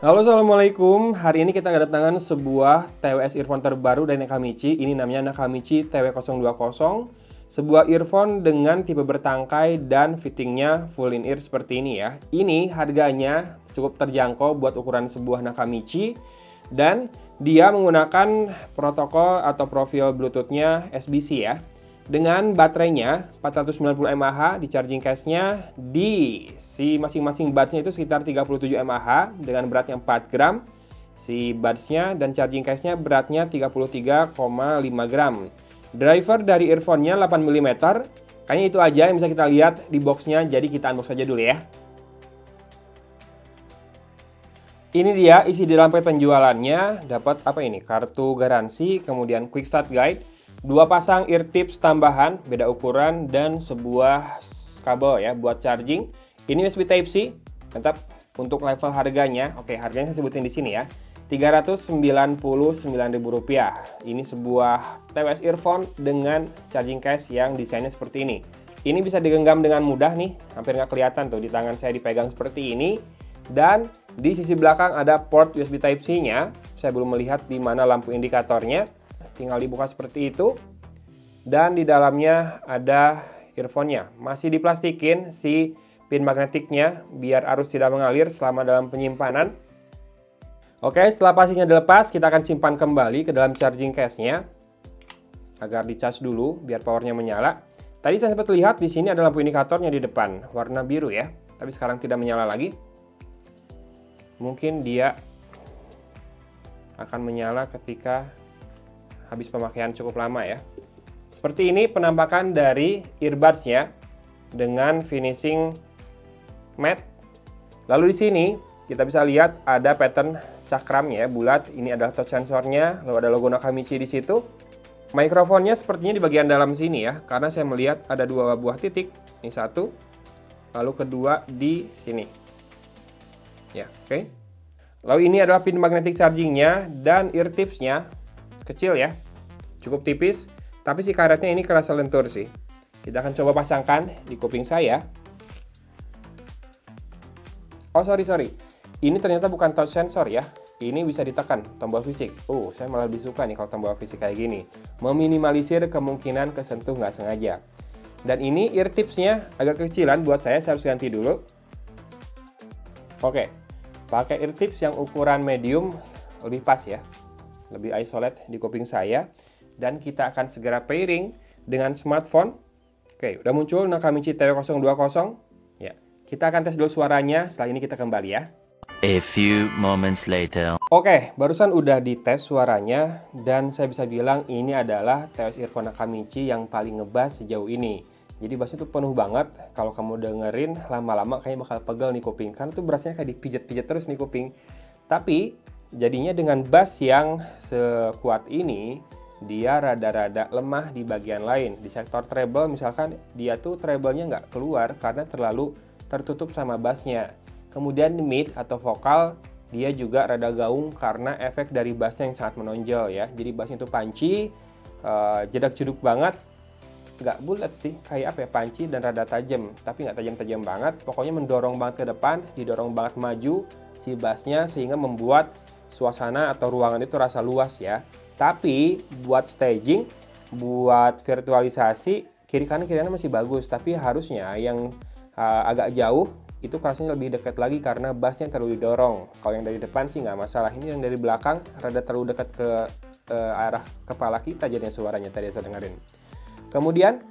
Halo, assalamualaikum. Hari ini kita kedatangan sebuah TWS earphone terbaru dari Nakamichi. Ini namanya Nakamichi TW020. Sebuah earphone dengan tipe bertangkai dan fittingnya full in ear seperti ini ya. Ini harganya cukup terjangkau buat ukuran sebuah Nakamichi. Dan dia menggunakan protokol atau profil Bluetooth-nya SBC ya. Dengan baterainya 490 mAh, di charging case-nya di si masing-masing buds-nya itu sekitar 37 mAh dengan beratnya 4 gram. Si buds-nya dan charging case-nya beratnya 33,5 gram. Driver dari earphone-nya 8 mm. Kayaknya itu aja yang bisa kita lihat di box-nya, jadi kita unbox aja dulu ya. Ini dia isi di dalam paket penjualannya. Dapat apa ini? Kartu garansi, kemudian quick start guide, 2 pasang ear tips tambahan, beda ukuran, dan sebuah kabel ya buat charging. Ini USB Type-C, mantap. Untuk level harganya, oke harganya saya sebutin di sini ya, Rp399.000. Ini sebuah TWS earphone dengan charging case yang desainnya seperti ini. Ini bisa digenggam dengan mudah nih, hampir nggak kelihatan tuh di tangan saya dipegang seperti ini. Dan di sisi belakang ada port USB Type-C-nya. Saya belum melihat di mana lampu indikatornya. Tinggal dibuka seperti itu. Dan di dalamnya ada earphone-nya. Masih diplastikin si pin magnetiknya biar arus tidak mengalir selama dalam penyimpanan. Oke, setelah plastiknya dilepas, kita akan simpan kembali ke dalam charging case-nya agar dicas dulu biar powernya menyala. Tadi saya sempat lihat di sini ada lampu indikatornya di depan, warna biru ya. Tapi sekarang tidak menyala lagi. Mungkin dia akan menyala ketika habis pemakaian cukup lama ya. Seperti ini penampakan dari earbuds-nya dengan finishing matte. Lalu di sini kita bisa lihat ada pattern cakramnya ya, bulat. Ini adalah touch sensornya, lalu ada logo Nakamichi di situ. Mikrofonnya sepertinya di bagian dalam sini ya, karena saya melihat ada 2 buah titik. Ini satu, lalu kedua di sini. Ya, oke. Lalu ini adalah pin magnetic chargingnya dan ear tipsnya. Kecil ya, cukup tipis, tapi si karetnya ini kerasa lentur sih. Kita akan coba pasangkan di kuping saya. Oh sorry, ini ternyata bukan touch sensor ya. Ini bisa ditekan, tombol fisik. Saya malah lebih suka nih kalau tombol fisik kayak gini. Meminimalisir kemungkinan kesentuh nggak sengaja. Dan ini ear tipsnya agak kecilan buat saya harus ganti dulu. Oke, pakai ear tips yang ukuran medium lebih pas ya. Lebih isolate di kuping saya. Dan kita akan segera pairing dengan smartphone. Oke, udah muncul Nakamichi TW020. Ya, kita akan tes dulu suaranya, setelah ini kita kembali ya. A few moments later. Oke, barusan udah dites suaranya dan saya bisa bilang ini adalah TWS earphone Nakamichi yang paling ngebass sejauh ini. Jadi bassnya tuh penuh banget. Kalau kamu dengerin lama-lama kayaknya bakal pegel nih kuping. Karena tuh berasnya kayak dipijat-pijat terus nih kuping. Tapi jadinya dengan bass yang sekuat ini, dia rada-rada lemah di bagian lain. Di sektor treble misalkan, dia tuh treble-nya nggak keluar karena terlalu tertutup sama bassnya. Kemudian mid atau vokal, dia juga rada gaung karena efek dari bassnya yang sangat menonjol ya. Jadi bassnya tuh punchy, jedak-jeduk banget. Nggak bulat sih, kayak apa ya, punchy dan rada tajam. Tapi nggak tajam-tajam banget, pokoknya mendorong banget ke depan, didorong banget maju si bassnya sehingga membuat suasana atau ruangan itu rasa luas ya. Tapi buat staging, buat virtualisasi, kiri kanan masih bagus. Tapi harusnya yang agak jauh itu kerasnya lebih dekat lagi karena bassnya terlalu didorong. Kalau yang dari depan sih nggak masalah. Ini yang dari belakang rada terlalu dekat ke arah kepala kita jadinya suaranya tadi saya dengerin. Kemudian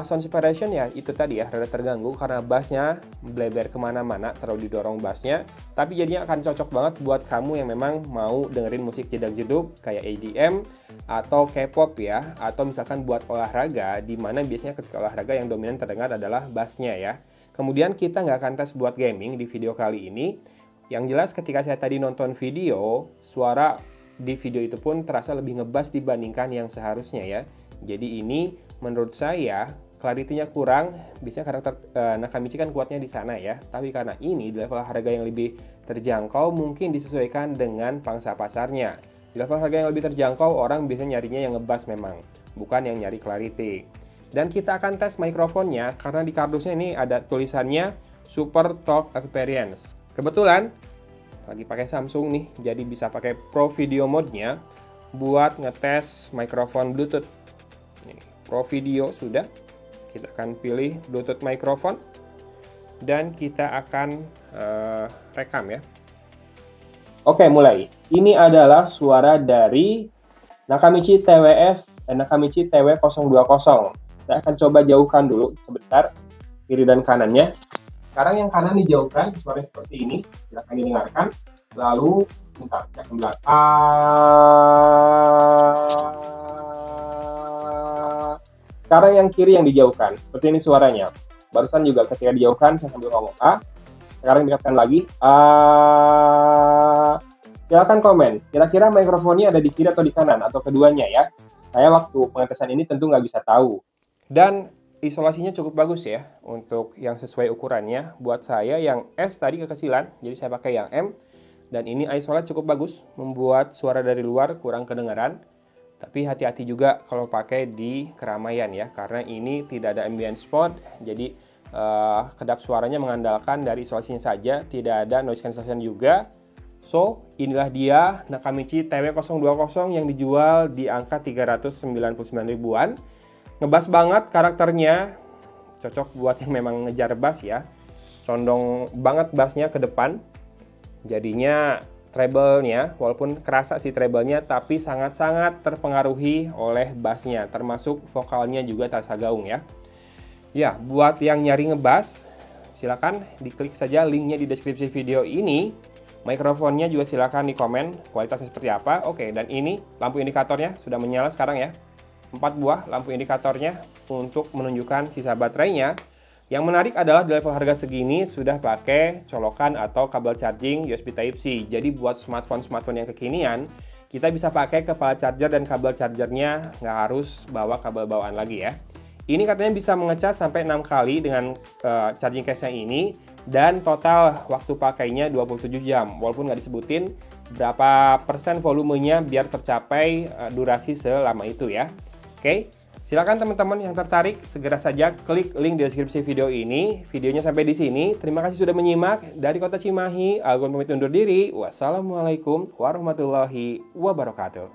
sound separation ya itu tadi ya, rada terganggu karena bassnya bleber kemana-mana, terlalu didorong bassnya. Tapi jadinya akan cocok banget buat kamu yang memang mau dengerin musik jedak-jeduk kayak EDM atau K-pop ya, atau misalkan buat olahraga, di mana biasanya ketika olahraga yang dominan terdengar adalah bassnya ya. Kemudian kita nggak akan tes buat gaming di video kali ini. Yang jelas ketika saya tadi nonton video, suara di video itu pun terasa lebih ngebass dibandingkan yang seharusnya ya. Jadi ini menurut saya clarity-nya kurang. Biasanya karakter Nakamichi kan kuatnya di sana ya. Tapi karena ini di level harga yang lebih terjangkau, mungkin disesuaikan dengan pangsa pasarnya. Di level harga yang lebih terjangkau, orang biasanya nyarinya yang ngebass memang, bukan yang nyari clarity. Dan kita akan tes mikrofonnya karena di kardusnya ini ada tulisannya Super Talk Experience. Kebetulan lagi pakai Samsung nih, jadi bisa pakai Pro Video mode-nya buat ngetes mikrofon Bluetooth. Nih, Pro Video sudah. Kita akan pilih Bluetooth microphone dan kita akan rekam ya. Oke, mulai. Ini adalah suara dari Nakamichi Nakamichi TW020. Saya akan coba jauhkan dulu sebentar kiri dan kanannya. Sekarang yang kanan dijauhkan, suara seperti ini. Silakan didengarkan. Lalu, bentar, saya ke belakang. Sekarang yang kiri yang dijauhkan. Seperti ini suaranya. Barusan juga ketika dijauhkan, saya sambil ngomong A. Sekarang dekatkan lagi. Silakan komen. Kira-kira mikrofonnya ada di kiri atau di kanan? Atau keduanya ya. Saya waktu pengetesan ini tentu nggak bisa tahu. Dan isolasinya cukup bagus ya untuk yang sesuai ukurannya. Buat saya yang S tadi kekecilan, jadi saya pakai yang M. Dan ini isolate cukup bagus, membuat suara dari luar kurang kedengaran. Tapi hati-hati juga kalau pakai di keramaian ya, karena ini tidak ada ambient mode. Jadi kedap suaranya mengandalkan dari isolasinya saja, tidak ada noise cancellation juga. So, inilah dia Nakamichi TW020 yang dijual di angka 399 ribuan. Ngebass banget karakternya, cocok buat yang memang ngejar bass ya. Condong banget bassnya ke depan. Jadinya treble-nya, walaupun kerasa sih treble-nya, tapi sangat-sangat terpengaruhi oleh bassnya. Termasuk vokalnya juga terasa gaung ya. Ya, buat yang nyari ngebass, silakan diklik saja linknya di deskripsi video ini. Mikrofonnya juga silakan di komen kualitasnya seperti apa. Oke, dan ini lampu indikatornya sudah menyala sekarang ya. 4 buah lampu indikatornya untuk menunjukkan sisa baterainya. Yang menarik adalah di level harga segini sudah pakai colokan atau kabel charging USB Type-C. Jadi buat smartphone yang kekinian, kita bisa pakai kepala charger dan kabel chargernya, nggak harus bawa kabel bawaan lagi ya. Ini katanya bisa mengecas sampai 6 kali dengan charging case-nya ini. Dan total waktu pakainya 27 jam. Walaupun nggak disebutin berapa persen volumenya biar tercapai durasi selama itu ya. Oke, silakan teman-teman yang tertarik segera saja klik link di deskripsi video ini. Videonya sampai di sini. Terima kasih sudah menyimak. Dari Kota Cimahi, Agun pamit undur diri. Wassalamualaikum warahmatullahi wabarakatuh.